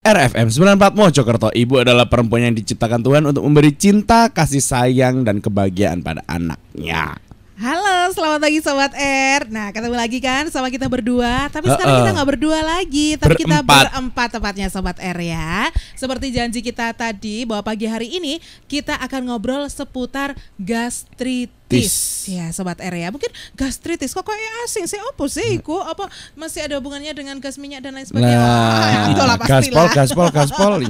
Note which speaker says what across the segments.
Speaker 1: RFM 94 Mojokerto, ibu adalah perempuan yang diciptakan Tuhan untuk memberi cinta, kasih sayang, dan kebahagiaan pada anaknya.
Speaker 2: Halo, selamat pagi Sobat R. Nah, ketemu lagi kan sama kita berdua. Tapi sekarang kita gak berdua lagi, tapi kita berempat tepatnya Sobat R ya. Seperti janji kita tadi bahwa pagi hari ini kita akan ngobrol seputar gastritis. Ya Sobat R ya. Mungkin gastritis kok kayak asing sih. Apa sih iku? Apa masih ada hubungannya dengan gas minyak dan lain sebagainya?
Speaker 1: Gaspol.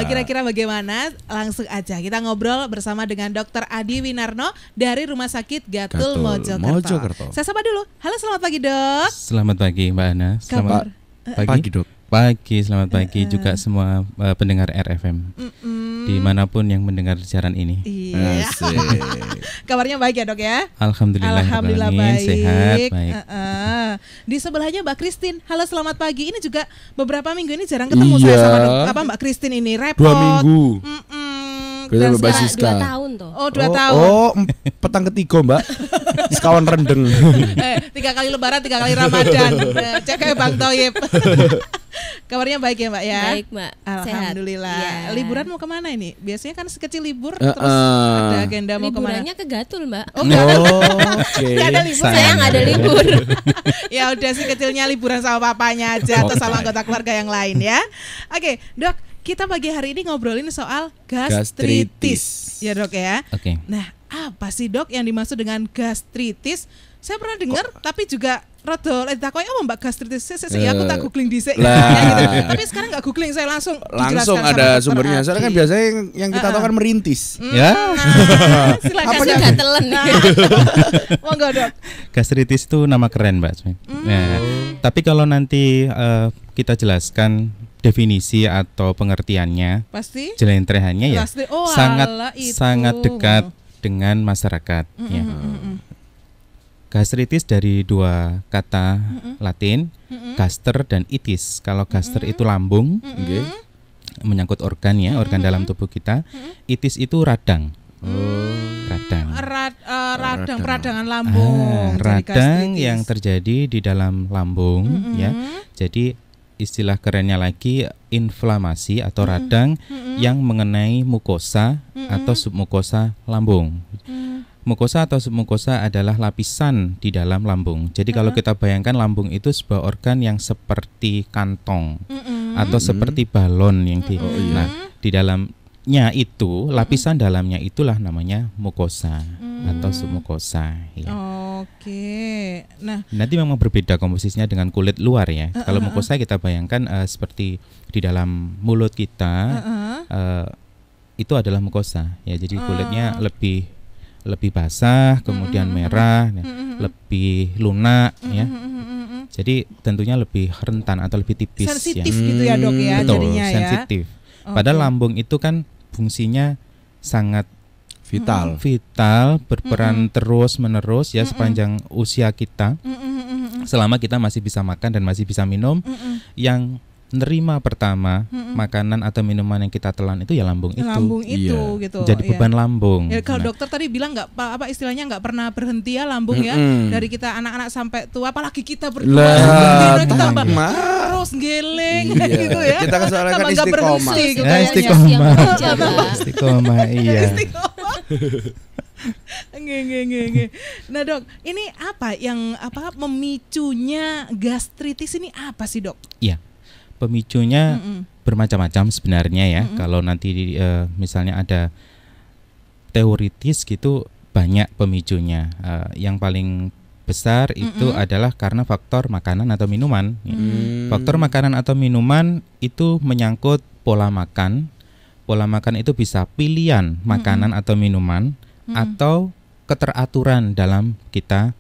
Speaker 2: Kira-kira bagaimana? Langsung aja kita ngobrol bersama dengan Dr. Adi Winarno dari Rumah Sakit Gatul Mojokerto. Saya sapa dulu. Halo, selamat pagi Dok.
Speaker 3: Selamat pagi Mbak Ana. Selamat
Speaker 1: pagi Dok.
Speaker 3: Selamat pagi juga semua pendengar RFM dimanapun yang mendengar siaran ini.
Speaker 2: Iya. Kabarnya baik ya Dok ya?
Speaker 3: Alhamdulillah baik. Sehat, baik.
Speaker 2: Di sebelahnya Mbak Christine. Halo, selamat pagi. Ini juga beberapa minggu ini jarang ketemu saya sama Mbak Christine ini. Repot.
Speaker 1: 2 minggu.
Speaker 2: Dan
Speaker 1: sekarang
Speaker 4: 2 tahun tuh.
Speaker 2: Oh, 2 tahun.
Speaker 1: Oh, petang ketiga Mbak. Sekawan rendeng.
Speaker 2: 3 kali lebaran, 3 kali Ramadan. Cek kayak Bang Toyib. Kabarnya baik ya Mbak ya?
Speaker 4: Baik Mbak.
Speaker 2: Alhamdulillah.
Speaker 4: Sehat. Ya.
Speaker 2: Liburan mau kemana ini? Biasanya kan sekecil libur terus ada agenda mau kemana?
Speaker 4: Liburannya ke Gatul Mbak.
Speaker 2: Oh,
Speaker 1: Oke.
Speaker 2: Nggak ada libur.
Speaker 4: Saya nggak ada libur.
Speaker 2: Ya udah sih kecilnya liburan sama papanya aja atau sama anggota keluarga yang lain ya. Oke, Dok, kita pagi hari ini ngobrolin soal gastritis. Ya Dok ya.
Speaker 3: Oke.
Speaker 2: Nah, apa sih Dok yang dimaksud dengan gastritis? Saya pernah dengar tapi juga rada takoi Mbak gastritis. Ya aku tak googling dhisik gitu. Tapi sekarang enggak googling, saya langsung
Speaker 1: ada sumbernya. Soalnya kan biasanya yang kita tahu kan merintis.
Speaker 3: Ya.
Speaker 4: Silakan gatelen.
Speaker 2: Monggo Dok.
Speaker 3: Gastritis itu nama keren Mbak. Nah, tapi kalau nanti kita jelaskan definisi atau pengertiannya,
Speaker 2: pasti
Speaker 3: jelentrehannya ya sangat dekat dengan masyarakat. Ya. Gastritis dari 2 kata Latin, gaster dan itis. Kalau gaster itu lambung, menyangkut organ ya, organ dalam tubuh kita. Itis itu radang. Radang.
Speaker 2: Peradangan lambung.
Speaker 3: Radang yang terjadi di dalam lambung ya. Jadi istilah kerennya lagi inflamasi atau radang yang mengenai mukosa atau submukosa lambung. Mukosa atau submukosa adalah lapisan di dalam lambung. Jadi kalau kita bayangkan lambung itu sebuah organ yang seperti kantong atau seperti balon yang Nah, di dalamnya itu lapisan dalamnya itulah namanya mukosa atau submukosa ya.
Speaker 2: Oke. Nah,
Speaker 3: nanti memang berbeda komposisinya dengan kulit luar ya. Kalau mukosa kita bayangkan seperti di dalam mulut kita itu adalah mukosa ya. Jadi kulitnya lebih basah, kemudian merah, lebih lunak ya. Jadi tentunya lebih rentan atau lebih tipis.
Speaker 2: Sensitif gitu ya Dok ya.
Speaker 3: Betul,
Speaker 2: jadinya
Speaker 3: sensitif. Padahal lambung itu kan fungsinya sangat vital, berperan terus menerus ya sepanjang usia kita. Selama kita masih bisa makan dan masih bisa minum, yang nerima pertama makanan atau minuman yang kita telan itu ya lambung itu.
Speaker 2: Lambung itu gitu.
Speaker 3: Jadi beban lambung.
Speaker 2: Ya, kalau dokter tadi bilang nggak apa istilahnya nggak pernah berhenti ya lambung ya. Dari kita anak-anak sampai tua, apalagi kita berdua kita terus geleng gitu ya.
Speaker 1: Kita kan soalnya kan istiqomah.
Speaker 3: Istiqomah iya.
Speaker 2: Nge. Nah Dok, ini apa yang memicunya gastritis ini apa sih Dok?
Speaker 3: Iya. Pemicunya bermacam-macam sebenarnya ya. Kalau nanti misalnya ada teoritis gitu, banyak pemicunya. Yang paling besar itu adalah karena faktor makanan atau minuman. Faktor makanan atau minuman itu menyangkut pola makan. Pola makan itu bisa pilihan makanan atau minuman atau keteraturan dalam kita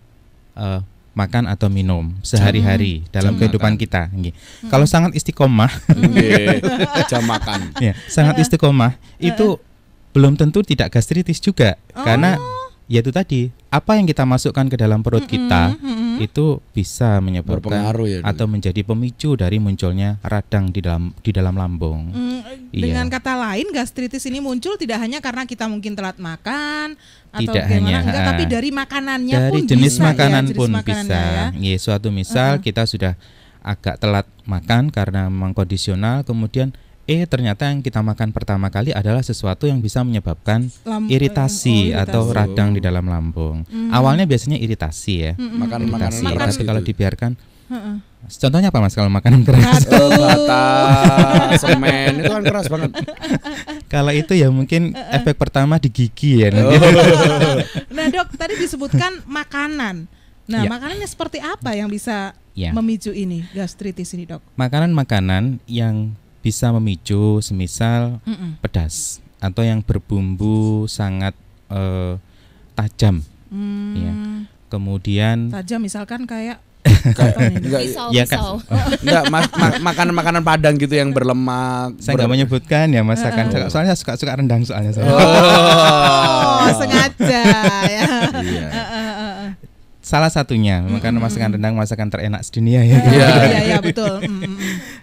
Speaker 3: makan atau minum sehari-hari dalam kehidupan kita. Kalau sangat istiqomah,
Speaker 1: jam makan.
Speaker 3: Ya, sangat istiqomah itu belum tentu tidak gastritis juga, karena yaitu tadi apa yang kita masukkan ke dalam perut kita itu bisa menyebabkan atau menjadi pemicu dari munculnya radang di dalam lambung.
Speaker 2: Dengan kata lain, gastritis ini muncul tidak hanya karena kita mungkin telat makan atau
Speaker 3: tidak hanya
Speaker 2: tapi dari makanannya
Speaker 3: dari
Speaker 2: pun
Speaker 3: jenis
Speaker 2: bisa,
Speaker 3: makanan
Speaker 2: ya,
Speaker 3: pun bisa. Ya, suatu misal kita sudah agak telat makan karena memang kondisional, kemudian ternyata yang kita makan pertama kali adalah sesuatu yang bisa menyebabkan iritasi atau radang di dalam lambung. Awalnya biasanya iritasi ya. Iritasi. Tapi kalau dibiarkan, contohnya apa Mas kalau makanan keras?
Speaker 1: Bata, semen itu kan keras banget.
Speaker 3: Kalau itu ya mungkin efek pertama di gigi ya.
Speaker 2: Nah Dok, tadi disebutkan makanan. Nah makanannya seperti apa yang bisa memicu ini gastritis ini Dok?
Speaker 3: Makanan-makanan yang bisa memicu semisal pedas atau yang berbumbu sangat tajam, ya. Kemudian
Speaker 2: tajam misalkan kayak
Speaker 4: pisau.
Speaker 1: Enggak, makanan-makanan Padang gitu yang berlemak.
Speaker 3: Saya nggak menyebutkan ya masakan, soalnya suka rendang soalnya saya.
Speaker 2: Sengaja ya.
Speaker 3: Salah satunya masakan rendang, masakan terenak sedunia ya.
Speaker 2: Iya betul.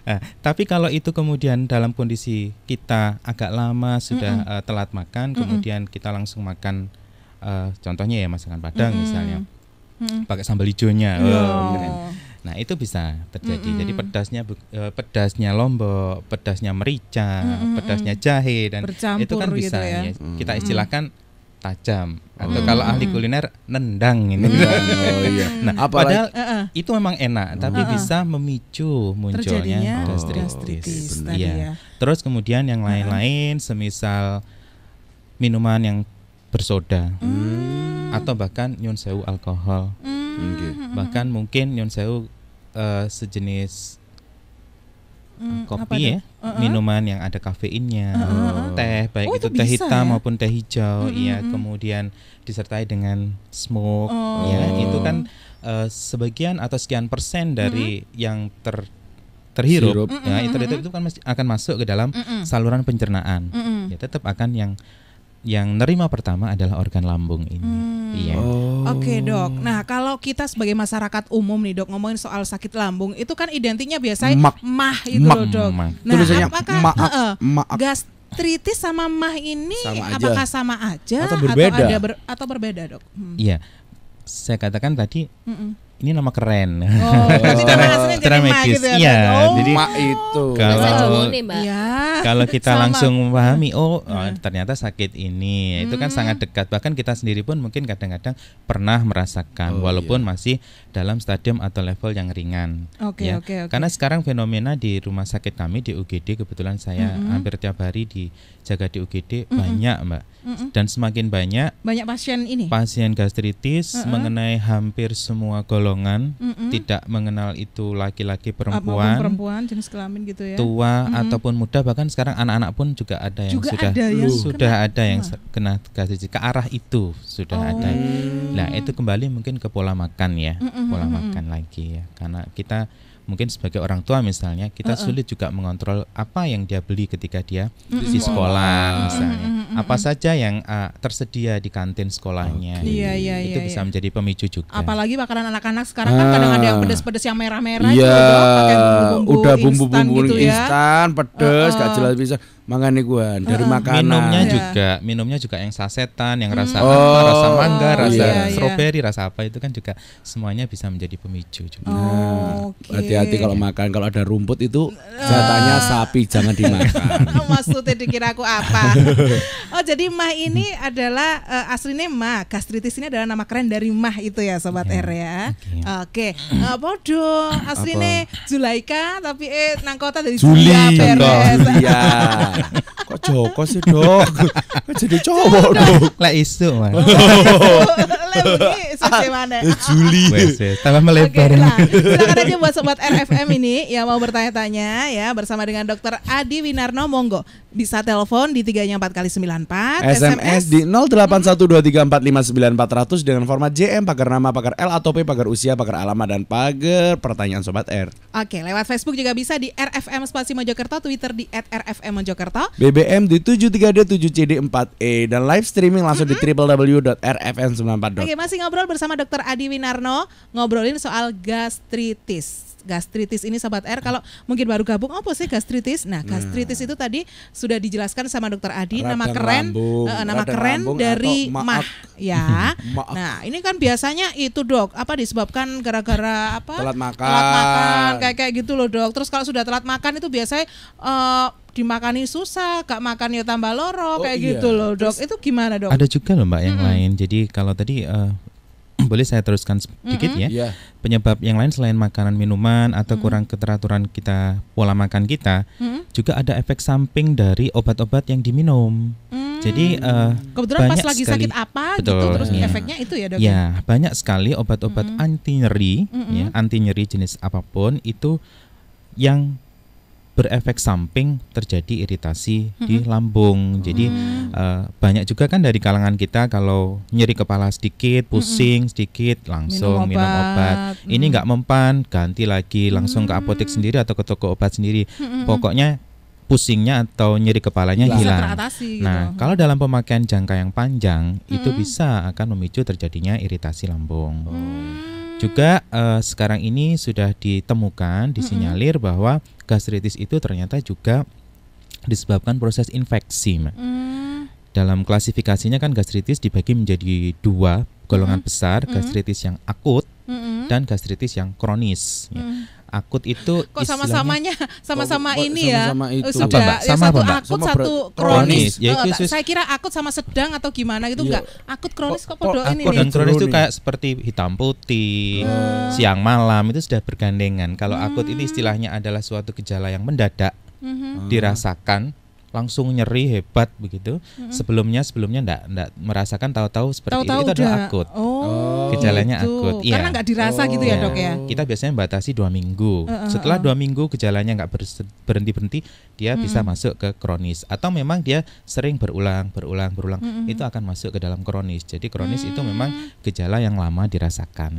Speaker 3: Nah, tapi kalau itu kemudian dalam kondisi kita agak lama sudah telat makan, kemudian kita langsung makan, contohnya ya masakan Padang misalnya, pakai sambal hijaunya. Nah itu bisa terjadi. Jadi pedasnya lombok, pedasnya merica, pedasnya jahe, dan
Speaker 2: bercampur
Speaker 3: itu kan bisa
Speaker 2: gitu ya.
Speaker 3: Kita istilahkan tajam, atau kalau ahli kuliner nendang ini. Nah, padahal itu memang enak, tapi bisa memicu munculnya gastritis.
Speaker 2: Ya.
Speaker 3: Terus kemudian yang lain-lain, semisal minuman yang bersoda, atau bahkan nyun sewu alkohol, bahkan mungkin nyun sewu sejenis kopi ya, minuman yang ada kafeinnya, teh, baik itu teh hitam maupun teh hijau, kemudian disertai dengan smoke, itu kan sebagian atau sekian persen dari yang terhirup, ya itu kan akan masuk ke dalam saluran pencernaan, ya tetap akan yang nerima pertama adalah organ lambung ini.
Speaker 2: Oke Dok. Nah kalau kita sebagai masyarakat umum nih Dok, ngomongin soal sakit lambung, itu kan identiknya biasanya mah itu loh Dok. Nah apakah gastritis sama mah ini apakah sama aja atau berbeda Dok?
Speaker 3: Iya, saya katakan tadi ini nama keren.
Speaker 2: Secara
Speaker 3: medis.
Speaker 2: Gitu ya,
Speaker 3: iya, jadi
Speaker 1: mak itu.
Speaker 3: Kalau kita langsung memahami, ternyata sakit ini, itu kan sangat dekat. Bahkan kita sendiri pun mungkin kadang-kadang pernah merasakan, walaupun masih dalam stadium atau level yang ringan. Karena sekarang fenomena di rumah sakit kami di UGD, kebetulan saya hampir tiap hari dijaga di UGD, banyak Mbak. Dan semakin banyak pasien gastritis mengenai hampir semua golongan, tidak mengenal itu laki-laki perempuan
Speaker 2: jenis kelamin gitu ya,
Speaker 3: tua ataupun muda, bahkan sekarang anak-anak pun juga ada yang sudah ada yang kena gastritis, ke arah itu sudah ada. Nah itu kembali mungkin ke pola makan ya, pola makan lagi ya, karena kita mungkin sebagai orang tua misalnya, kita sulit juga mengontrol apa yang dia beli ketika dia di sekolah misalnya, apa saja yang tersedia di kantin sekolahnya. Itu bisa menjadi pemicu juga.
Speaker 2: Apalagi makanan anak-anak sekarang kan kadang ada yang pedes-pedes yang merah-merah gitu, pakai bumbu-bumbu
Speaker 1: gitu instan, pedes, gak jelas bisa. Makanya gue dari makanan.
Speaker 3: Minumnya juga yang sasetan, yang rasa apa, rasa mangga, rasa stroberi, rasa apa, itu kan juga semuanya bisa menjadi pemicu juga.
Speaker 1: Hati-hati kalau makan, kalau ada rumput itu jatahnya sapi, jangan dimakan.
Speaker 2: Maksudnya dikira aku apa? Jadi mah ini adalah aslinya mah, gastritis ini adalah nama keren dari mah itu ya Sobat R ya. Oke. Bodoh, aslinya Zulaika tapi nang kota dari Julia beres.
Speaker 1: Kok Joko sih Dok? Kok jadi cowok Dok?
Speaker 3: Lah isu Mas.
Speaker 1: Juli.
Speaker 3: Tambah melebar.
Speaker 2: Silakan aja buat Sobat RFM ini yang mau bertanya-tanya ya, bersama dengan Dr. Adi Winarno, monggo bisa telepon di 3-nya 4 kali 94,
Speaker 1: SMS di 081234594000 dengan format JM, pagar nama, pagar L atau P, pagar usia, pagar alamat, dan pagar pertanyaan Sobat R.
Speaker 2: Oke, lewat Facebook juga bisa di RFM Spasi Mojokerto, Twitter di @RFM_Mojokerto,
Speaker 1: BBM di 73D7CD4E, dan live streaming langsung di www.rfm94.com.
Speaker 2: Oke, masih ngobrol bersama Dr. Adi Winarno, ngobrolin soal gastritis. gastritis ini Sobat R. Kalau mungkin baru gabung, apa sih gastritis? Nah, gastritis itu tadi sudah dijelaskan sama Dokter Adi, nama keren dari mah ya. Nah, ini kan biasanya itu Dok, apa disebabkan gara-gara apa?
Speaker 1: Telat makan
Speaker 2: kayak gitu loh Dok. Terus kalau sudah telat makan itu biasanya dimakani susah, gak makan ya tambah loro kayak gitu loh Dok. Terus, itu gimana Dok?
Speaker 3: Ada juga loh Mbak yang lain. Jadi kalau tadi boleh saya teruskan sedikit ya. Penyebab yang lain selain makanan minuman atau kurang keteraturan kita pola makan kita, juga ada efek samping dari obat-obat yang diminum. Jadi
Speaker 2: kebetulan pas lagi sakit apa gitu terus efeknya itu ya Dok.
Speaker 3: Ya, banyak sekali obat-obat anti nyeri ya, anti nyeri jenis apapun itu yang berefek samping terjadi iritasi di lambung. Jadi banyak juga kan dari kalangan kita kalau nyeri kepala sedikit, pusing sedikit, langsung minum obat. Ini nggak mempan, ganti lagi, langsung ke apotek sendiri atau ke toko obat sendiri. Pokoknya pusingnya atau nyeri kepalanya hilang.
Speaker 2: Gitu.
Speaker 3: Nah, kalau dalam pemakaian jangka yang panjang itu bisa akan memicu terjadinya iritasi lambung. Juga sekarang ini sudah ditemukan, disinyalir bahwa gastritis itu ternyata juga disebabkan proses infeksi. Dalam klasifikasinya kan gastritis dibagi menjadi 2 golongan besar, gastritis yang akut dan gastritis yang kronis. Akut itu
Speaker 2: kok sama-sama ini ya.
Speaker 3: Sudah
Speaker 2: satu akut satu kronis.
Speaker 3: Saya
Speaker 2: kira akut sama sedang atau gimana gitu enggak. Akut kronis kok podo ini
Speaker 3: nih. Dan kronis itu kayak seperti hitam putih, siang malam itu sudah bergandengan. Kalau akut ini istilahnya adalah suatu gejala yang mendadak dirasakan, langsung nyeri hebat begitu. Sebelumnya enggak merasakan, tahu-tahu seperti itu adalah akut. Gejalanya
Speaker 2: gitu.
Speaker 3: akut.
Speaker 2: Karena enggak dirasa gitu ya Dok ya.
Speaker 3: Kita biasanya batasi 2 minggu. Setelah 2 minggu gejalanya enggak berhenti-berhenti, dia bisa masuk ke kronis. Atau memang dia sering berulang, itu akan masuk ke dalam kronis. Jadi kronis itu memang gejala yang lama dirasakan.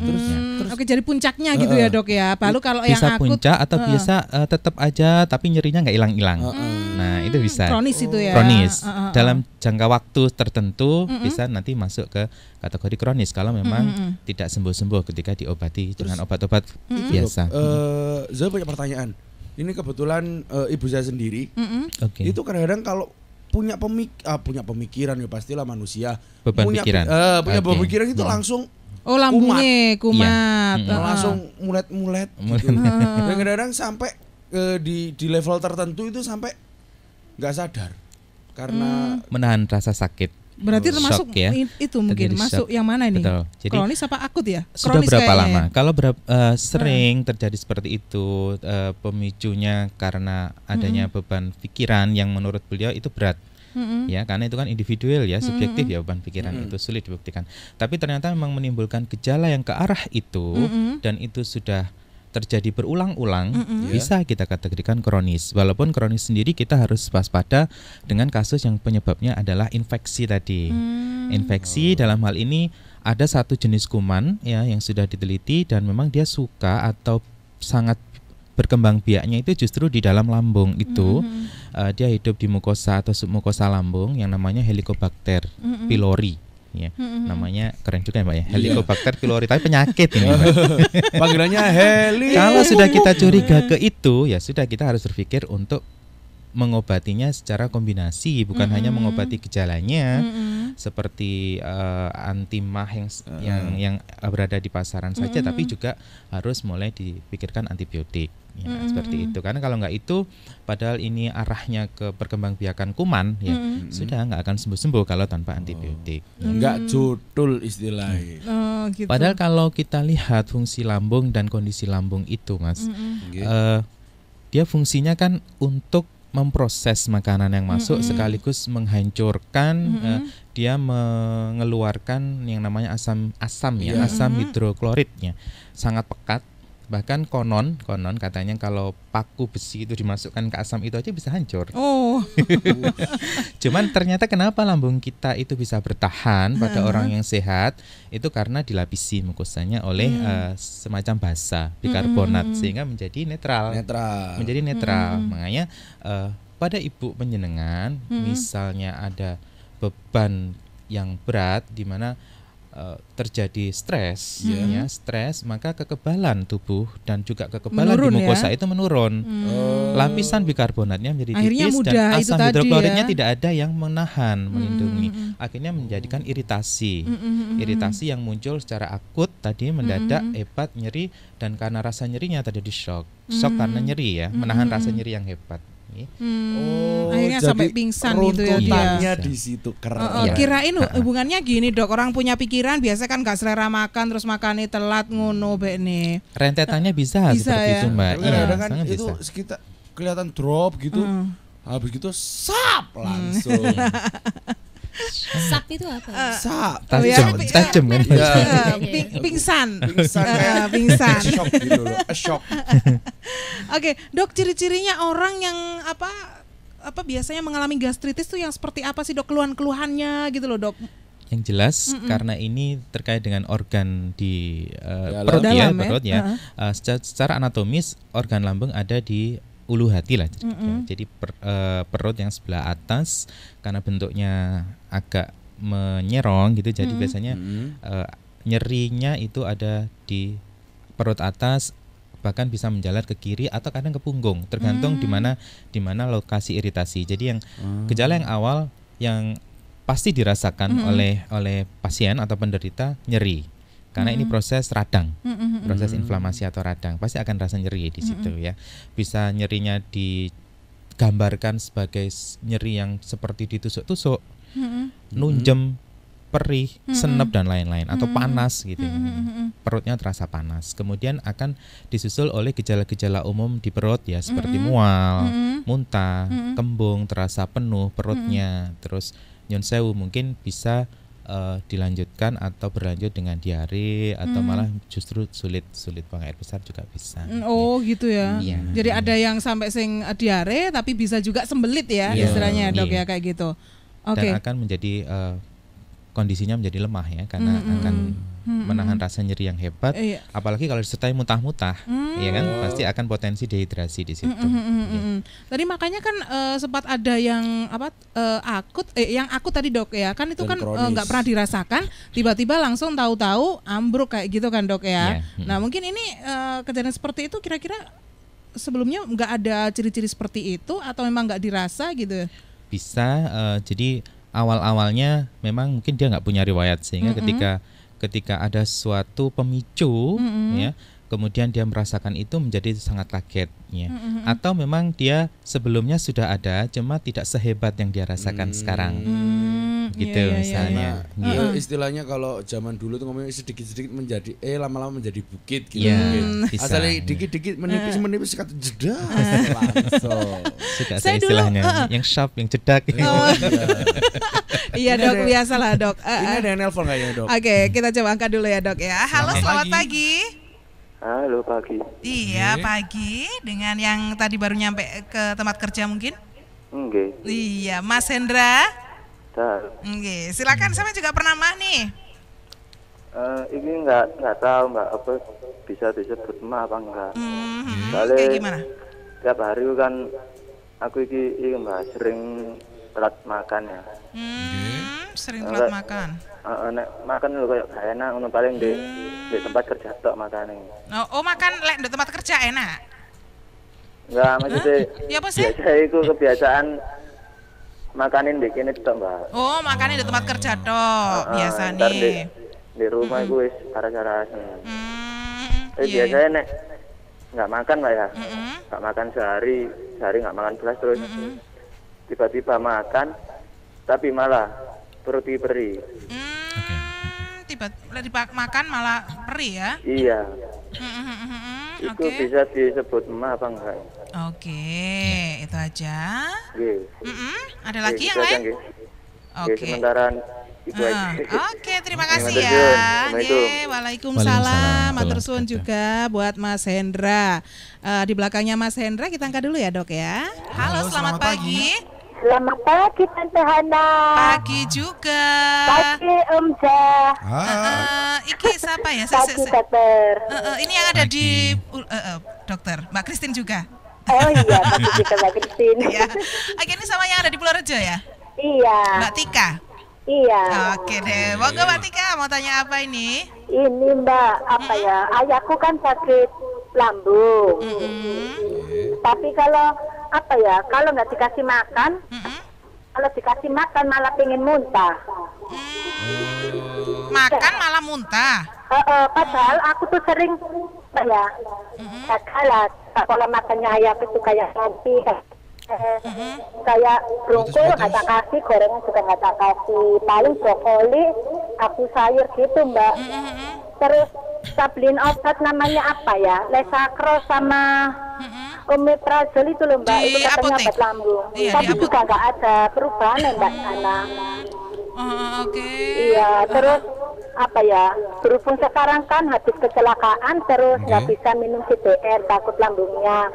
Speaker 2: Oke, jadi puncaknya gitu ya Dok ya. Lalu kalau yang
Speaker 3: bisa
Speaker 2: akut
Speaker 3: puncak atau biasa tetap aja tapi nyerinya enggak hilang-hilang. Nah, itu bisa.
Speaker 2: Kronis itu ya.
Speaker 3: Kronis. Dalam jangka waktu tertentu bisa nanti masuk ke kategori kronis kalau memang tidak sembuh-sembuh ketika diobati dengan obat-obat biasa.
Speaker 1: Saya punya pertanyaan. Ini kebetulan ibu saya sendiri. Itu kadang-kadang kalau punya pemikiran ya pastilah manusia.
Speaker 3: Beban pikiran.
Speaker 1: Punya beban pikiran itu langsung
Speaker 2: lambungnya kumat.
Speaker 1: Langsung mulet-mulet. Gitu. Dan kadang-kadang sampai di level tertentu itu sampai nggak sadar karena
Speaker 3: menahan rasa sakit.
Speaker 2: Berarti termasuk
Speaker 3: ya.
Speaker 2: Itu mungkin masuk yang mana ini?
Speaker 3: Betul. Jadi,
Speaker 2: kronis apa akut ya?
Speaker 3: Sudah
Speaker 2: kronis
Speaker 3: berapa
Speaker 2: kayaknya.
Speaker 3: lama? Kalau sering terjadi seperti itu, pemicunya karena adanya beban pikiran yang menurut beliau itu berat. Ya, karena itu kan individual ya, subjektif ya, beban pikiran itu sulit dibuktikan. Tapi ternyata memang menimbulkan gejala yang ke arah itu dan itu sudah terjadi berulang-ulang, bisa kita kategorikan kronis. Walaupun kronis sendiri kita harus waspada dengan kasus yang penyebabnya adalah infeksi tadi. Infeksi dalam hal ini ada satu jenis kuman ya yang sudah diteliti dan memang dia suka atau sangat berkembang biaknya itu justru di dalam lambung itu. Dia hidup di mukosa atau submukosa lambung yang namanya Helicobacter pylori. Ya, namanya keren juga ya Mbak ya, Helicobacter pylori, tapi penyakit ini Mbak.
Speaker 1: Panggilannya heli.
Speaker 3: Kalau sudah kita curiga ke itu, ya sudah kita harus berpikir untuk mengobatinya secara kombinasi, bukan hanya mengobati gejalanya seperti anti-mah yang berada di pasaran saja, tapi juga harus mulai dipikirkan antibiotik. Ya, seperti itu. Karena kalau nggak itu, padahal ini arahnya ke perkembangbiakan kuman, ya sudah nggak akan sembuh-sembuh kalau tanpa antibiotik.
Speaker 1: Nggak judul istilahnya.
Speaker 2: Gitu.
Speaker 3: Padahal kalau kita lihat fungsi lambung dan kondisi lambung itu, Mas, dia fungsinya kan untuk memproses makanan yang masuk sekaligus menghancurkan. Dia mengeluarkan yang namanya asam hidrokloridnya sangat pekat. Bahkan konon katanya kalau paku besi itu dimasukkan ke asam itu aja bisa hancur. Cuman ternyata kenapa lambung kita itu bisa bertahan pada orang yang sehat, itu karena dilapisi mukosanya oleh semacam basa bikarbonat sehingga menjadi netral. Menjadi netral. Makanya pada ibu penjenengan misalnya ada beban yang berat di mana terjadi stres, ya stres, maka kekebalan tubuh dan juga kekebalan di mukosa itu menurun. Lapisan bikarbonatnya menjadi tipis dan asam hidrokloridnya tidak ada yang menahan, melindungi. Akhirnya menjadikan iritasi, iritasi yang muncul secara akut tadi mendadak, hebat, nyeri, dan karena rasa nyerinya terjadi shock karena nyeri ya, menahan rasa nyeri yang hebat.
Speaker 2: Akhirnya sampai pingsan gitu ya
Speaker 1: dia. Di situ
Speaker 2: kirain hubungannya gini dok, orang punya pikiran biasa kan gak selera makan terus makannya telat ngono bekne.
Speaker 3: Rentetannya bisa seperti itu mbak.
Speaker 1: Iya, kan itu sekitar kelihatan drop gitu, habis gitu sap langsung.
Speaker 4: Sap itu apa?
Speaker 1: Sap.
Speaker 3: Tajam kan?
Speaker 2: Pingsan.
Speaker 1: Pingsan. Shock gitu loh. Shock.
Speaker 2: Oke, dok, ciri-cirinya orang yang apa biasanya mengalami gastritis tuh yang seperti apa sih dok, keluhan-keluhannya gitu loh dok?
Speaker 3: Yang jelas karena ini terkait dengan organ di perut ya. Secara anatomis organ lambung ada di ulu hati lah. Jadi perut yang sebelah atas karena bentuknya agak menyerong gitu, jadi biasanya nyerinya itu ada di perut atas, bahkan bisa menjalar ke kiri atau kadang ke punggung, tergantung di mana lokasi iritasi. Jadi yang gejala yang awal yang pasti dirasakan oleh pasien atau penderita nyeri. Karena ini proses radang, proses inflamasi atau radang, pasti akan rasa nyeri di situ ya. Bisa nyerinya digambarkan sebagai nyeri yang seperti ditusuk-tusuk, nunjem, perih, senep dan lain-lain, atau panas gitu. Perutnya terasa panas. Kemudian akan disusul oleh gejala-gejala umum di perut ya, seperti mual, muntah, kembung, terasa penuh perutnya, terus nyun sewu mungkin bisa dilanjutkan atau berlanjut dengan diare atau malah justru sulit buang air besar juga bisa.
Speaker 2: Gitu ya. Jadi ada yang sampai sing diare tapi bisa juga sembelit ya istilahnya dok ya kayak gitu.
Speaker 3: Dan akan menjadi kondisinya menjadi lemah ya karena akan menahan rasa nyeri yang hebat. Apalagi kalau disertai muntah-muntah, ya kan pasti akan potensi dehidrasi di situ.
Speaker 2: Tadi makanya kan sempat ada yang akut, yang akut tadi dok ya, kan itu kan nggak pernah dirasakan, tiba-tiba langsung tahu-tahu ambruk kayak gitu kan dok ya. Nah mungkin ini kejadian seperti itu kira-kira sebelumnya nggak ada ciri-ciri seperti itu atau memang nggak dirasa gitu?
Speaker 3: Bisa, jadi awal-awalnya memang mungkin dia nggak punya riwayat sehingga ketika ada suatu pemicu ya, kemudian dia merasakan itu menjadi sangat kaget ya. Atau memang dia sebelumnya sudah ada cuma tidak sehebat yang dia rasakan sekarang. Gitu misalnya.
Speaker 1: Istilahnya kalau zaman dulu tuh ngomongnya sedikit-sedikit menjadi lama-lama menjadi bukit gitu. Asalnya dikit-dikit menipis kata jedak langsung.
Speaker 3: Suka saya istilahnya yang sharp, yang jedak.
Speaker 2: Iya dok, biasalah dok.
Speaker 1: Ini ada yang nelpon kayaknya dok.
Speaker 2: Oke, kita coba angkat dulu ya dok ya. Halo, selamat pagi.
Speaker 5: Halo pagi.
Speaker 2: Iya pagi. Dengan yang tadi baru nyampe ke tempat kerja mungkin?
Speaker 5: Enggak.
Speaker 2: Iya, Mas Hendra.
Speaker 5: Enggak.
Speaker 2: Silakan, saya juga pernah mah nih.
Speaker 5: Ini nggak tahu mbak apa bisa disebut mah apa enggak.
Speaker 2: Kayak gimana?
Speaker 5: Tiap hari kan aku ini mbak sering telat makan ya.
Speaker 2: Sering telat makan.
Speaker 5: Nek makan lho kayak gak enak, ngono paling di tempat kerja tok makane.
Speaker 2: Makan lek di tempat kerja enak.
Speaker 5: Enggak, maksudnya.
Speaker 2: Ya apa sih?
Speaker 5: Biasa itu kebiasaan makanin bikin itu mbak.
Speaker 2: Makanin di tempat kerja tok biasa nih.
Speaker 5: Di rumah gue wis aras-arasnya. Biasanya nek nggak makan mbak ya, nggak makan sehari nggak makan belas terus. Tiba-tiba makan, tapi malah perut perih.
Speaker 2: Tiba-tiba makan malah perih ya?
Speaker 5: Iya. Itu bisa disebut emah apa enggak?
Speaker 2: Itu aja. Ada lagi yang lain?
Speaker 5: Sementara itu aja.
Speaker 2: Terima kasih ya. Waalaikumsalam. Matur suwun juga buat Mas Hendra. Di belakangnya Mas Hendra kita angkat dulu ya dok ya. Halo, selamat pagi.
Speaker 6: Selamat pagi Tante Hana.
Speaker 2: Pagi juga.
Speaker 6: Pagi Om Jah.
Speaker 2: Iki siapa ya?
Speaker 6: Pagi dokter.
Speaker 2: Ini yang ada di dokter Mbak Christine juga.
Speaker 6: Oh iya, pagi juga Mbak Christine.
Speaker 2: Iya. Ini sama yang ada di Purworejo ya?
Speaker 6: Iya.
Speaker 2: Mbak Tika.
Speaker 6: Iya.
Speaker 2: Oke deh, monggo Mbak Tika mau tanya apa ini?
Speaker 6: Ini Mbak, apa ya? Ayahku kan sakit lambung. Tapi kalau apa ya? Kalau nggak dikasih makan, kalau dikasih makan malah pengen muntah.
Speaker 2: Makan malah muntah.
Speaker 6: Padahal aku tuh sering apa ya? Kalah kalau makannya ayah itu kayak roti. Kayak brokol nggak tak kasih, gorengan juga nggak tak kasih, paling brokoli aku sayur gitu Mbak. Terus kita beliin obat namanya apa ya, Lesacro sama omeprazol itu loh Mbak,
Speaker 2: di
Speaker 6: itu katanya
Speaker 2: apotek.
Speaker 6: obat lambung.
Speaker 2: Iya,
Speaker 6: Tapi
Speaker 2: di
Speaker 6: juga nggak ada perubahan ya Mbak sana.
Speaker 2: Oke.
Speaker 6: Iya, terus apa ya, berhubung sekarang kan habis kecelakaan terus nggak bisa minum CDR, takut lambungnya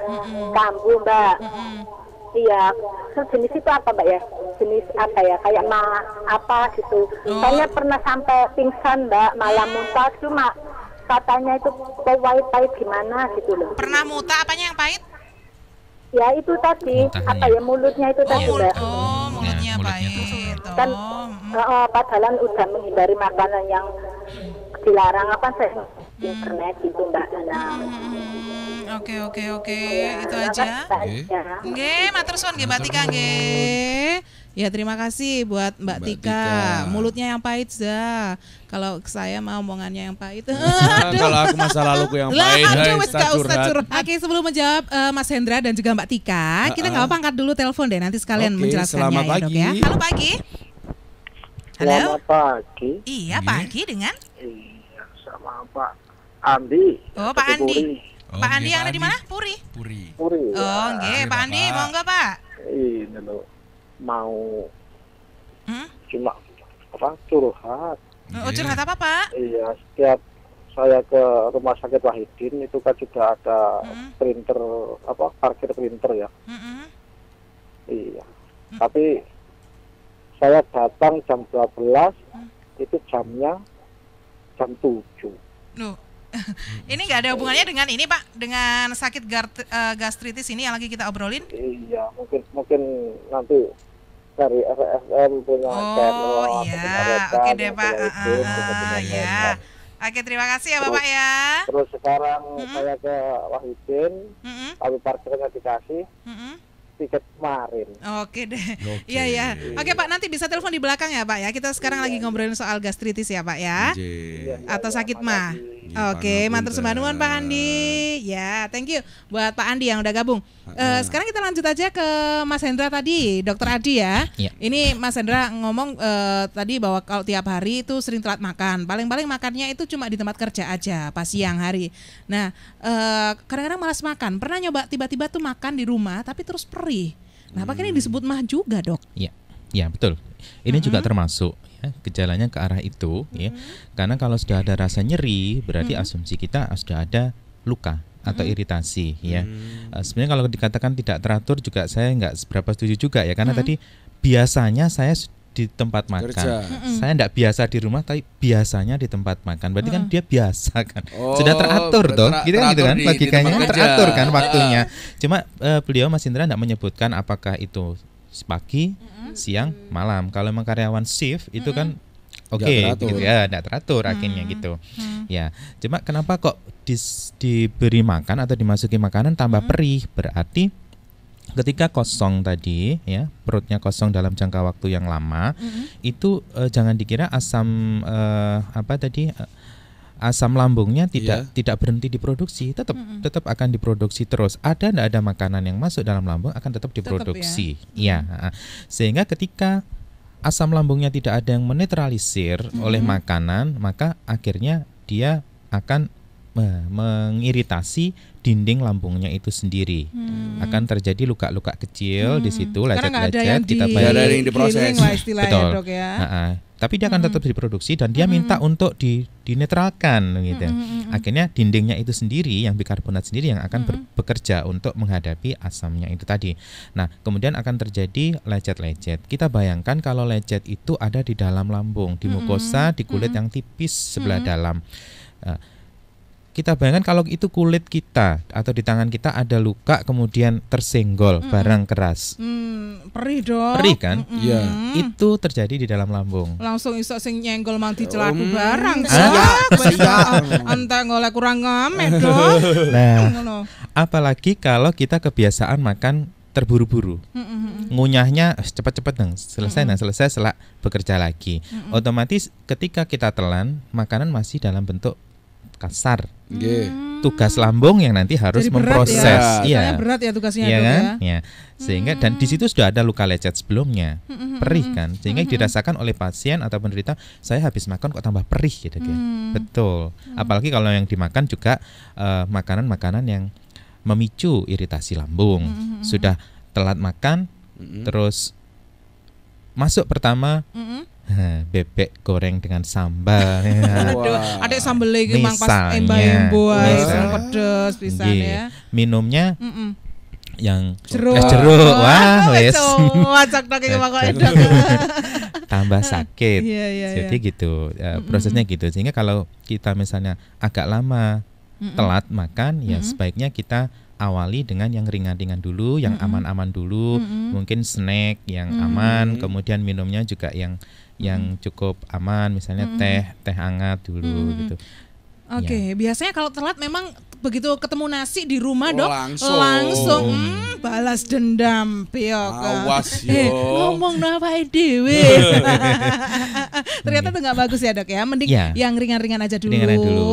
Speaker 6: kambuh Mbak. Iya, jenis itu apa Mbak ya? Jenis apa ya? Kayak apa gitu. Saya pernah sampai pingsan Mbak, malah muntah, cuma katanya itu pahit gimana gitu loh.
Speaker 2: Pernah muntah apanya yang pahit?
Speaker 6: Ya itu tadi, apa ya, mulutnya itu tadi Mbak.
Speaker 2: Mulutnya
Speaker 3: Ya,
Speaker 2: pahit.
Speaker 6: Kan padahal udah menghindari makanan yang dilarang, apa saya internet gitu Mbak.
Speaker 2: Oke, itu aja. Nggih, matur suwun nggih Mbak Tika nggih. Ya terima kasih buat Mbak Tika. Mulutnya yang pahit dah. Kalau saya mau omongannya yang pahit.
Speaker 1: Kalau aku masa laluku yang pahit.
Speaker 2: Oke, sebelum menjawab Mas Hendra dan juga Mbak Tika, kita nggak apa angkat dulu telepon deh, nanti sekalian menjelaskannya
Speaker 1: selamat
Speaker 2: ya Dok ya. Halo pagi. Halo.
Speaker 5: Selamat pagi.
Speaker 2: Iya pagi dengan.
Speaker 5: Iya, sama Pak Andi.
Speaker 2: Oh Pak Andi.
Speaker 1: Oh,
Speaker 2: Pak Andi yang ada di mana? Puri. Oh, nggih, Pak Andi, monggo Pak.
Speaker 5: Ini loh, mau cuma apa curhat.
Speaker 2: Oh, curhat apa Pak?
Speaker 5: Iya, setiap saya ke rumah sakit Wahidin itu kan juga ada printer, apa, parkir printer ya. Iya. Tapi saya datang jam 12, itu jamnya jam 7.
Speaker 2: Loh. Ini nggak ada hubungannya dengan ini Pak, dengan sakit gastritis ini yang lagi kita obrolin?
Speaker 5: Iya, mungkin nanti dari RSM punya channel.
Speaker 2: Oh iya, oke deh Pak. Ya, oke terima kasih ya Bapak ya.
Speaker 5: Terus sekarang saya ke Wahidin, tapi parkirnya dikasih, tiket kemarin.
Speaker 2: Oke deh. Iya. Oke Pak, nanti bisa telepon di belakang ya Pak ya. Kita sekarang lagi ngobrolin soal gastritis ya Pak ya. Atau sakit mah. Oke, matur sembah nuwun Pak Andi. Ya, thank you buat Pak Andi yang udah gabung. Sekarang kita lanjut aja ke Mas Hendra tadi, Dokter Adi ya. Ini Mas Hendra ngomong tadi bahwa kalau tiap hari itu sering telat makan. Paling-paling makannya itu cuma di tempat kerja aja pas siang hari. Nah, kadang-kadang malas makan. Pernah nyoba tiba-tiba tuh makan di rumah tapi terus perih. Nah, apakah ini disebut mah juga, Dok?
Speaker 3: Iya, betul. Ini juga termasuk ya, gejalanya ke arah itu ya. Karena kalau sudah ada rasa nyeri, berarti asumsi kita sudah ada luka atau iritasi ya. Sebenarnya kalau dikatakan tidak teratur juga saya nggak seberapa setuju juga ya, karena tadi biasanya saya di tempat makan. Saya tidak biasa di rumah, tapi biasanya di tempat makan. Berarti kan dia biasa kan. Sudah teratur toh. Gitu kan logikanya kan teratur kan waktunya. Cuma beliau Mas Indra tidak menyebutkan apakah itu pagi, siang, malam. Kalau memang karyawan shift itu kan gitu ya, tidak teratur akhirnya gitu. Ya, cuma kenapa kok diberi makan atau dimasuki makanan tambah perih? Berarti ketika kosong tadi ya, perutnya kosong dalam jangka waktu yang lama, itu jangan dikira asam asam lambungnya tidak berhenti diproduksi, tetap akan diproduksi terus. Tidak ada makanan yang masuk dalam lambung akan tetap diproduksi. Sehingga ketika asam lambungnya tidak ada yang menetralisir oleh makanan, maka akhirnya dia akan mengiritasi dinding lambungnya itu sendiri. Akan terjadi luka-luka kecil di situ, lecet-lecet, kita bayar
Speaker 1: diproses.
Speaker 3: Betul. Tapi dia akan tetap diproduksi dan dia minta untuk dinetralkan gitu. Akhirnya dindingnya itu sendiri, yang bikarbonat sendiri yang akan bekerja untuk menghadapi asamnya itu tadi. Nah, kemudian akan terjadi lecet-lecet. Kita bayangkan kalau lecet itu ada di dalam lambung, di mukosa, di kulit yang tipis sebelah dalam. kita bayangkan kalau itu kulit kita atau di tangan kita ada luka kemudian tersenggol barang keras.
Speaker 2: Perih dong.
Speaker 3: Perih kan?
Speaker 1: Iya.
Speaker 3: Itu terjadi di dalam lambung.
Speaker 2: Langsung iso sing nyenggol mang dicelaku barang. Anta ngoleh kurang ngamet dong.
Speaker 3: Nah, apalagi kalau kita kebiasaan makan terburu-buru. Ngunyahnya cepet-cepet dong, selesai selak bekerja lagi. Otomatis ketika kita telan, makanan masih dalam bentuk kasar. Tugas lambung yang nanti harus jadi memproses.
Speaker 2: Iya. Berat ya tugasnya
Speaker 3: ya kan? Ya. Sehingga dan di situ sudah ada luka lecet sebelumnya. Perih kan? Sehingga dirasakan oleh pasien atau penderita, saya habis makan kok tambah perih gitu dia. Betul. Apalagi kalau yang dimakan juga makanan-makanan yang memicu iritasi lambung. Sudah telat makan, terus masuk pertama bebek goreng dengan sambal.
Speaker 2: Aduh, ada sambal lagi mang pas emba-embo pedes pisan ya.
Speaker 3: Minumnya yang
Speaker 2: jeruk.
Speaker 3: Wah, wes. Tambah sakit. Jadi gitu. Prosesnya gitu. Sehingga kalau kita misalnya agak lama telat makan, ya sebaiknya kita awali dengan yang ringan-ringan dulu, yang aman-aman dulu, mungkin snack yang aman, kemudian minumnya juga yang cukup aman, misalnya teh hangat dulu gitu.
Speaker 2: Oke, biasanya kalau telat memang begitu ketemu nasi di rumah Dok, langsung balas dendam piok.
Speaker 1: Awas yo.
Speaker 2: Ngomong apa dhewe. Ternyata itu nggak bagus ya Dok ya. Mending yang ringan-ringan aja dulu.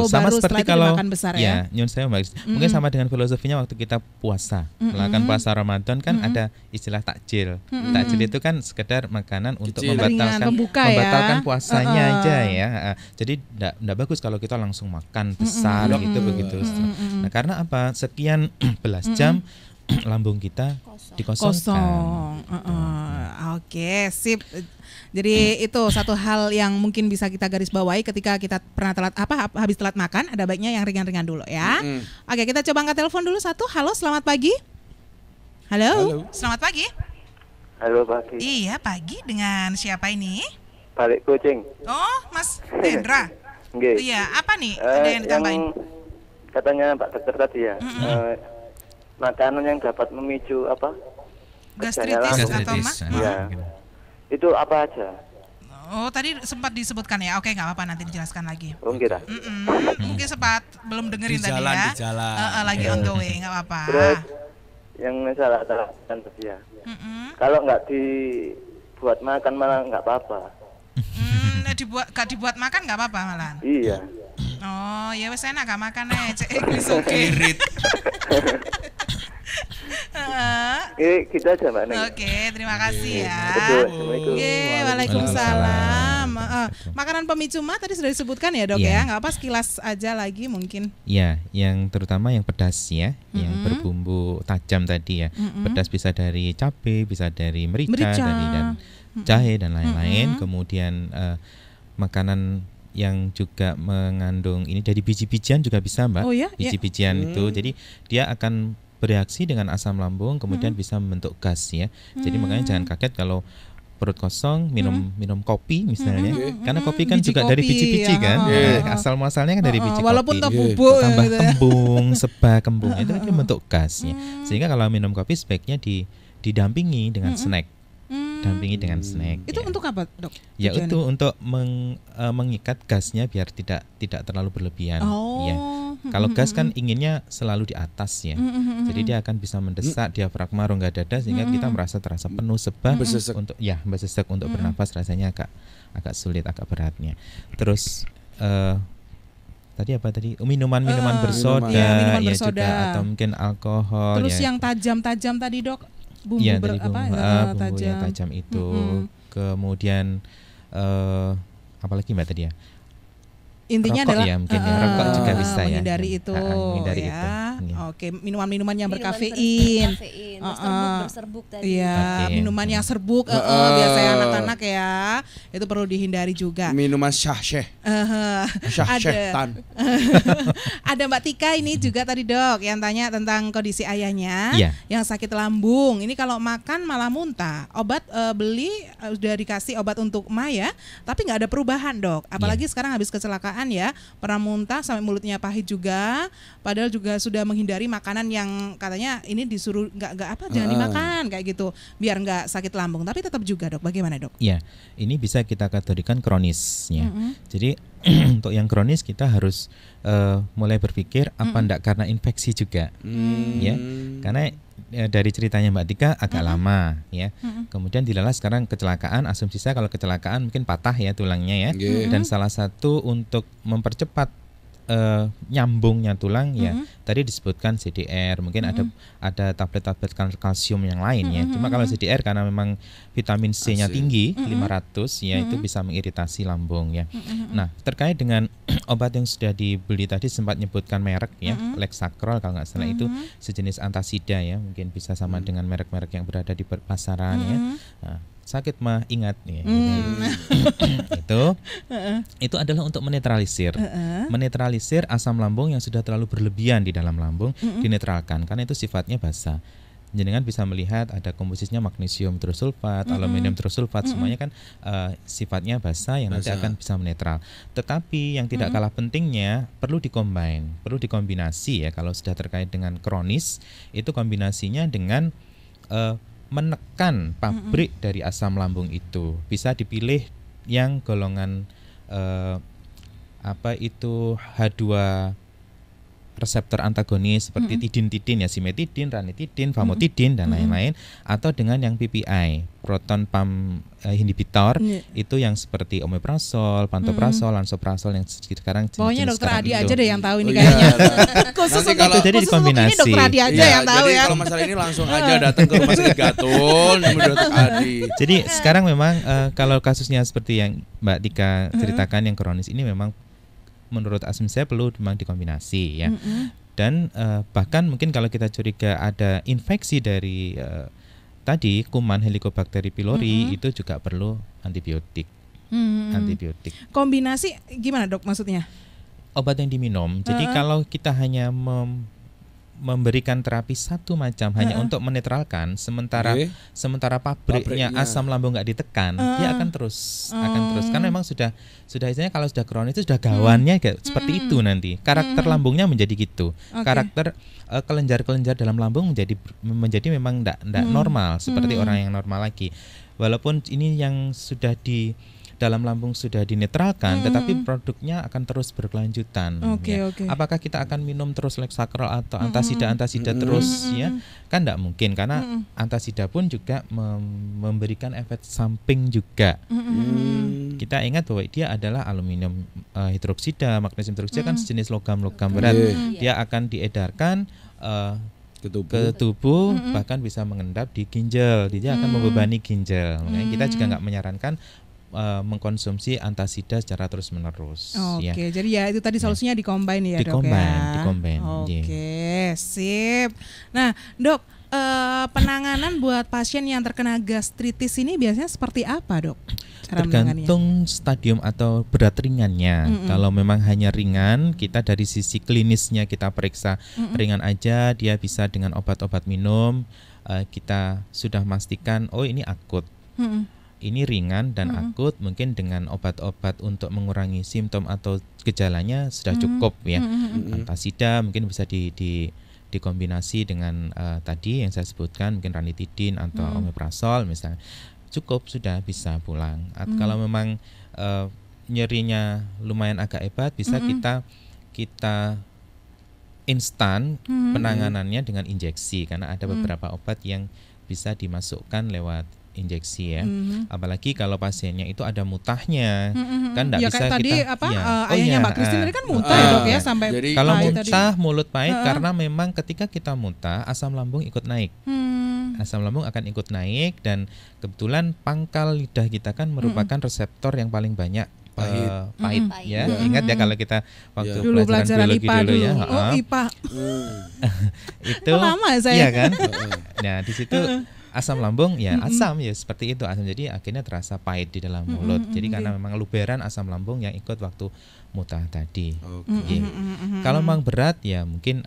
Speaker 3: Sama
Speaker 2: baru
Speaker 3: seperti
Speaker 2: setelah
Speaker 3: kalau
Speaker 2: makan besar ya.
Speaker 3: Nyun saya mungkin sama dengan filosofinya waktu kita puasa. Melakukan puasa Ramadan kan ada istilah takjil. Takjil itu kan sekedar makanan untuk membatalkan puasanya aja ya. Jadi enggak bagus kalau kita langsung makan besar gitu begitu. Nah, karena apa? Sekian belas jam lambung kita dikosongkan.
Speaker 2: Oke, sip. Jadi itu satu hal yang mungkin bisa kita garis bawahi ketika kita pernah habis telat makan, ada baiknya yang ringan-ringan dulu ya. Oke, kita coba angkat telepon dulu satu. Halo, selamat pagi. Halo. Selamat pagi.
Speaker 5: Halo, pagi.
Speaker 2: Iya, pagi. Dengan siapa ini?
Speaker 5: Balik Kucing.
Speaker 2: Oh, Mas Hendra. Iya, apa nih? Ada yang ditambahin?
Speaker 5: Katanya Pak Dokter tadi ya, makanan yang dapat memicu apa?
Speaker 2: Gastritis atau mah?
Speaker 5: Ya. Itu apa aja?
Speaker 2: Oh, tadi sempat disebutkan ya. Oke, nggak apa-apa, nanti dijelaskan lagi.
Speaker 5: Mungkin
Speaker 2: mungkin sempat belum dengerin
Speaker 1: di jalan,
Speaker 2: tadi ya.
Speaker 1: Di jalan.
Speaker 2: Lagi on the way, nggak apa-apa.
Speaker 5: Terus yang salah tadi ya. Kalau nggak dibuat makan malah nggak apa-apa.
Speaker 2: Gak dibuat makan nggak apa-apa malahan.
Speaker 5: Iya.
Speaker 2: Oh, ya wes enak gak makan irit.
Speaker 5: Kita aja Mbak Neng.
Speaker 2: Oke, terima kasih ya.
Speaker 5: Assalamualaikum.
Speaker 2: Waalaikumsalam. Makanan pemicu mah tadi sudah disebutkan ya Dok ya. Nggak apa sekilas aja lagi mungkin.
Speaker 3: Ya, yang terutama yang pedas ya, yang berbumbu tajam tadi ya. Pedas bisa dari cabai, bisa dari merica. Dan jahe dan lain-lain. Kemudian makanan yang juga mengandung ini dari biji-bijian juga bisa Mbak. Biji-bijian itu jadi dia akan bereaksi dengan asam lambung kemudian bisa membentuk gas ya. Jadi makanya jangan kaget kalau perut kosong minum kopi misalnya. Karena kopi kan biji juga kopi, dari biji-biji kan. Asal muasalnya kan dari biji
Speaker 2: walaupun
Speaker 3: kopi.
Speaker 2: Walaupun bubuk
Speaker 3: tambah kembung, kembung itu kan membentuk gas ya. Sehingga kalau minum kopi sebaiknya didampingi dengan snack. Dampingi dengan snack.
Speaker 2: Itu untuk apa Dok?
Speaker 3: Ya itu untuk mengikat gasnya biar tidak terlalu berlebihan. Ya. Kalau gas kan inginnya selalu di atas ya. Jadi dia akan bisa mendesak diafragma rongga dada sehingga kita merasa terasa penuh sebab besesek untuk bernapas rasanya agak sulit, agak beratnya. Terus tadi apa tadi? Minuman bersoda,
Speaker 2: minuman
Speaker 3: ya
Speaker 2: bersoda.
Speaker 3: Juga atau mungkin alkohol.
Speaker 2: Terus
Speaker 3: ya.
Speaker 2: yang tajam-tajam tadi Dok? Bumbu
Speaker 3: bumbu yang tajam itu. Kemudian apalagi Mbak tadi ya?
Speaker 2: Intinya
Speaker 3: rokok
Speaker 2: adalah
Speaker 3: ya mungkin rokok juga bisa
Speaker 2: menghindari
Speaker 3: ya.
Speaker 2: Itu
Speaker 3: menghindari
Speaker 2: ya.
Speaker 3: itu.
Speaker 2: Oke, minuman-minuman yang berkafein.
Speaker 4: Berserbuk tadi.
Speaker 2: Iya, minuman yang serbuk biasanya anak-anak ya. Itu perlu dihindari juga.
Speaker 1: Minuman syah-syeh. Syah-syehtan.
Speaker 2: Ada Mbak Tika ini juga tadi Dok yang tanya tentang kondisi ayahnya yang sakit lambung. Ini kalau makan malah muntah. Obat beli sudah dikasih obat untuk MA ya, tapi nggak ada perubahan Dok. Apalagi sekarang habis kecelakaan ya, pernah muntah sampai mulutnya pahit juga. Padahal juga sudah menghindari makanan yang katanya ini disuruh jangan dimakan kayak gitu biar nggak sakit lambung. Tapi tetap juga Dok, bagaimana Dok?
Speaker 3: Ya, ini bisa kita kategorikan kronisnya. Jadi untuk yang kronis kita harus mulai berpikir apa enggak karena infeksi juga, ya. Karena dari ceritanya Mbak Tika agak lama, ya. Kemudian dilalah sekarang kecelakaan. Asumsi saya kalau kecelakaan mungkin patah ya tulangnya ya. Dan salah satu untuk mempercepat nyambungnya tulang ya tadi disebutkan CDR, mungkin ada tablet-tablet kalsium yang lain ya. Cuma kalau CDR karena memang vitamin C-nya tinggi 500 ya itu bisa mengiritasi lambung ya. Nah, terkait dengan obat yang sudah dibeli tadi sempat nyebutkan merek ya, Lexakrol kalau nggak salah itu sejenis antasida ya, mungkin bisa sama dengan merek-merek yang berada di pasaran ya. Nah, sakit mah ingat nih itu adalah untuk menetralisir asam lambung yang sudah terlalu berlebihan di dalam lambung, dinetralkan karena itu sifatnya basa. Jenengan bisa melihat ada komposisinya magnesium tersulfat, aluminium tersulfat, semuanya kan sifatnya basa yang nanti akan bisa menetral. Tetapi yang tidak kalah pentingnya perlu dikombinasi ya. Kalau sudah terkait dengan kronis itu kombinasinya dengan menekan pabrik dari asam lambung itu. Bisa dipilih yang golongan H2 reseptor antagonis seperti tidin ya, simetidin, ranitidin, famotidin dan lain-lain, atau dengan yang PPI, proton pump inhibitor, itu yang seperti omeprazol, pantoprazol, lansoprazol yang sekarang
Speaker 2: pokoknya Dokter Adi aja deh yang tahu ini kayaknya. Khusus
Speaker 3: kalau jadi dikombinasi.
Speaker 2: Dokter Adi aja yang tahu
Speaker 1: jadi
Speaker 2: ya.
Speaker 1: Kalau masalah ini langsung aja datang ke rumah sakit Gatul Dokter Adi.
Speaker 3: Jadi sekarang memang kalau kasusnya seperti yang Mbak Tika ceritakan yang kronis ini memang menurut asumsi saya perlu memang dikombinasi ya. Dan bahkan mungkin kalau kita curiga ada infeksi dari tadi kuman Helicobacter pylori itu juga perlu antibiotik.
Speaker 2: Kombinasi gimana Dok maksudnya?
Speaker 3: Obat yang diminum. Jadi kalau kita hanya memberikan terapi satu macam hanya untuk menetralkan, sementara pabriknya asam lambung nggak ditekan, dia akan terus karena memang sudah istilahnya kalau sudah kronis itu sudah gawannya seperti itu nanti karakter lambungnya menjadi gitu, karakter kelenjar dalam lambung menjadi memang nggak normal seperti orang yang normal lagi, walaupun ini yang sudah di dalam lambung sudah dinetralkan, tetapi produknya akan terus berkelanjutan. Apakah kita akan minum terus Lexakrol atau antasida terus ya? Kan tidak mungkin karena antasida pun juga memberikan efek samping juga. Kita ingat bahwa dia adalah aluminium hidroksida, magnesium hidroksida kan sejenis logam-logam berat. Dia akan diedarkan ke tubuh, bahkan bisa mengendap di ginjal. Dia akan membebani ginjal. Makanya kita juga nggak menyarankan mengkonsumsi antasida secara terus-menerus.
Speaker 2: Jadi ya itu tadi solusinya dikombin ya Dok ya.
Speaker 3: Dikombin.
Speaker 2: Sip. Nah Dok, penanganan buat pasien yang terkena gastritis ini biasanya seperti apa Dok?
Speaker 3: Tergantung stadium atau berat ringannya. Kalau memang hanya ringan, kita dari sisi klinisnya kita periksa ringan aja, dia bisa dengan obat-obat minum. Kita sudah memastikan ini akut. Ini ringan dan akut, mungkin dengan obat-obat untuk mengurangi simptom atau gejalanya sudah cukup ya. Antasida mungkin bisa dikombinasi dengan tadi yang saya sebutkan, mungkin ranitidin atau omeprazol misalnya, cukup sudah bisa pulang. Kalau memang nyerinya lumayan agak hebat, bisa kita instan penanganannya dengan injeksi, karena ada beberapa obat yang bisa dimasukkan lewat injeksi ya. Apalagi kalau pasiennya itu ada mutahnya, kan enggak bisa
Speaker 2: tadi
Speaker 3: kita
Speaker 2: ayahnya Mbak Kristin tadi kan muntah ya Dok ya, sampai
Speaker 3: jadi kalau muntah mulut pahit karena memang ketika kita muntah asam lambung ikut naik. Asam lambung akan ikut naik, dan kebetulan pangkal lidah kita kan merupakan reseptor yang paling banyak pahit ya. Ingat ya kalau kita waktu
Speaker 2: dulu
Speaker 3: pelajaran biologi
Speaker 2: IPA
Speaker 3: dulu ya.
Speaker 2: Oh, IPA.
Speaker 3: Itu
Speaker 2: lama saya.
Speaker 3: iya kan? Nah, di situ asam lambung ya asam ya seperti itu asam, jadi akhirnya terasa pahit di dalam mulut. Jadi karena memang luberan asam lambung yang ikut waktu muntah tadi. Kalau memang berat ya mungkin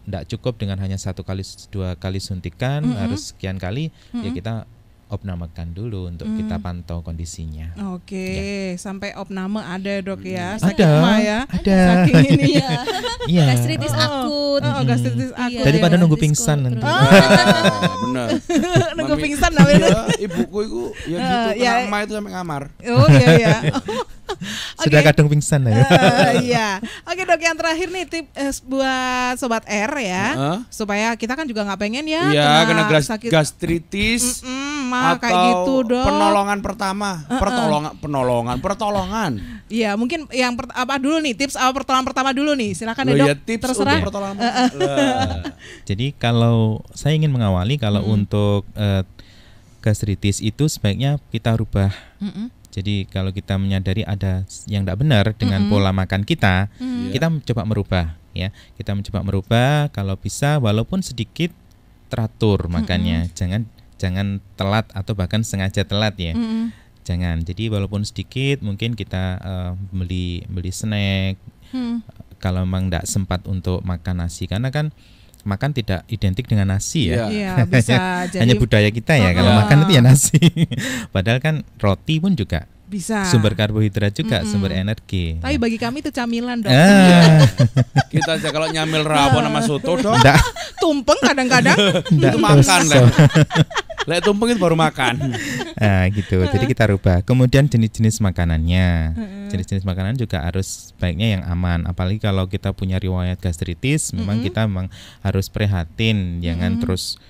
Speaker 3: tidak cukup dengan hanya 1 kali 2 kali suntikan, harus sekian kali ya kita opnamakan dulu untuk kita pantau kondisinya.
Speaker 2: Oke, sampai opname ada Dok ya.
Speaker 3: Sakit
Speaker 2: ya.
Speaker 3: Ada.
Speaker 2: Saking ini ya.
Speaker 3: Iya.
Speaker 4: Gastritis akut.
Speaker 2: Gastritis akut.
Speaker 3: Daripada nunggu pingsan nanti.
Speaker 1: Benar.
Speaker 2: Nunggu pingsan namanya.
Speaker 1: Ibuku itu ya gitu, kena emak itu sampai ngamar.
Speaker 2: Oh iya.
Speaker 3: Sudah kadung pingsan ya.
Speaker 2: Iya. Oke Dok, yang terakhir nih tips buat Sobat R ya, supaya kita kan juga nggak pengen ya
Speaker 1: kena gastritis atau
Speaker 2: kayak gitu Dok.
Speaker 1: Penolongan pertama, pertolongan.
Speaker 2: Iya, mungkin yang apa dulu nih, tips pertolongan pertama dulu nih, silakan Dok.
Speaker 1: Ya, tips
Speaker 2: terserah.
Speaker 3: Jadi kalau saya ingin mengawali kalau untuk gastritis itu sebaiknya kita rubah. Jadi kalau kita menyadari ada yang tidak benar dengan pola makan kita, kita mencoba merubah ya. Kita mencoba merubah, kalau bisa walaupun sedikit teratur makannya. Jangan telat atau bahkan sengaja telat ya. Jangan. Jadi walaupun sedikit mungkin kita beli snack. Kalau memang tidak sempat untuk makan nasi, karena kan makan tidak identik dengan nasi ya.
Speaker 2: Iya, bisa jadi
Speaker 3: hanya budaya kita ya kalau makan itu ya nasi. Padahal kan roti pun juga
Speaker 2: bisa
Speaker 3: sumber karbohidrat juga, sumber energi.
Speaker 2: Tapi bagi kami itu camilan Dok.
Speaker 1: Kita aja kalau nyamil rawon sama soto Dok.
Speaker 2: Tumpeng kadang-kadang
Speaker 1: itu makan lah. Lek tumpeng itu baru makan.
Speaker 3: Nah gitu. Jadi kita rubah. Kemudian jenis-jenis makanannya. Jenis-jenis makanan juga harus baiknya yang aman. Apalagi kalau kita punya riwayat gastritis, memang kita memang harus prihatin. Jangan terus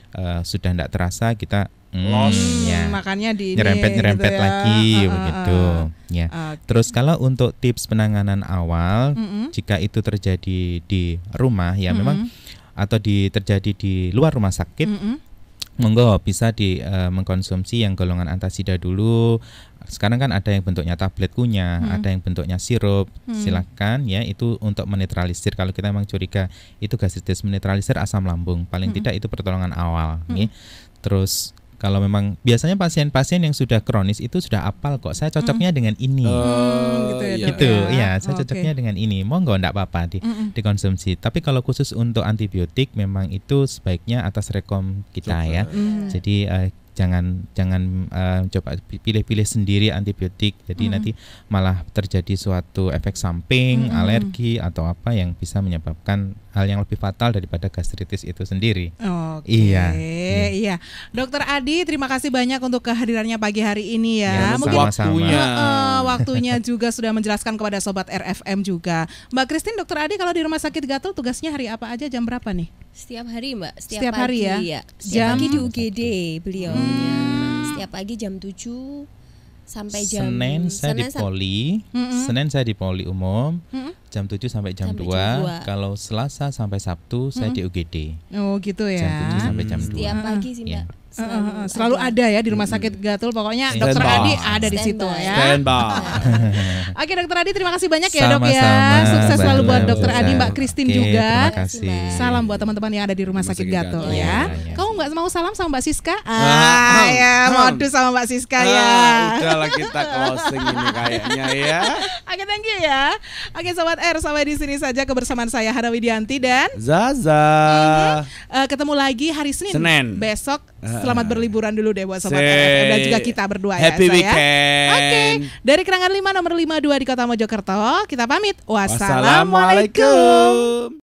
Speaker 3: sudah tidak terasa kita
Speaker 2: makannya di
Speaker 3: nyerempet
Speaker 2: gitu ya.
Speaker 3: lagi begitu ya. Terus kalau untuk tips penanganan awal, jika itu terjadi di rumah ya memang atau terjadi di luar rumah sakit, monggo bisa mengkonsumsi yang golongan antasida dulu. Sekarang kan ada yang bentuknya tablet kunyah, ada yang bentuknya sirup. Silakan ya, itu untuk menetralisir kalau kita memang curiga itu gastritis, menetralisir asam lambung. Paling tidak itu pertolongan awal nih. Terus kalau memang biasanya pasien-pasien yang sudah kronis itu sudah apal kok, saya cocoknya dengan ini. Saya cocoknya dengan ini. Monggo enggak apa-apa dikonsumsi. Tapi kalau khusus untuk antibiotik memang itu sebaiknya atas rekom kita ya. Jadi jangan coba pilih-pilih sendiri antibiotik. Jadi nanti malah terjadi suatu efek samping, alergi atau apa yang bisa menyebabkan hal yang lebih fatal daripada gastritis itu sendiri. Iya.
Speaker 2: Dokter Adi, terima kasih banyak untuk kehadirannya pagi hari ini ya.
Speaker 3: Mungkin
Speaker 2: waktunya juga sudah menjelaskan kepada Sobat RFM juga. Mbak Christine, Dokter Adi kalau di Rumah Sakit Gatul tugasnya hari apa aja, jam berapa nih?
Speaker 4: Setiap hari Mbak,
Speaker 2: setiap pagi, hari ya.
Speaker 4: Setiap pagi di UGD beliaunya. Setiap pagi jam 7 sampai jam
Speaker 3: Senin saya di Poli umum. Jam 7 sampai jam 2. Kalau Selasa sampai Sabtu saya di UGD.
Speaker 2: Oh gitu ya.
Speaker 3: Jam 7 sampai jam 2.
Speaker 4: Setiap pagi sih Mbak.
Speaker 2: Selalu ada ya di Rumah Sakit Gatul. Pokoknya Dokter Adi ada di situ ya. Oke Dokter Adi, terima kasih banyak ya Dok ya. Sukses selalu buat Dokter Adi, Mbak Christine juga.
Speaker 3: Terima kasih.
Speaker 2: Salam buat teman-teman yang ada di Rumah Sakit Gatul ya. Kamu nggak mau salam sama Mbak Siska? Modus sama Mbak Siska ya.
Speaker 1: Udahlah kita closing ini kayaknya ya.
Speaker 2: Oke, thank you ya. Oke Sobat R, sampai di sini saja kebersamaan saya Hana Widianti dan
Speaker 1: Zaza.
Speaker 2: Ketemu lagi hari Senin. Besok. Selamat berliburan dulu deh buat Sobat RFM dan juga kita berdua ya.
Speaker 1: Happy weekend.
Speaker 2: Oke, dari Kerangan 5 nomor 52 di Kota Mojokerto, kita pamit. Wassalamualaikum.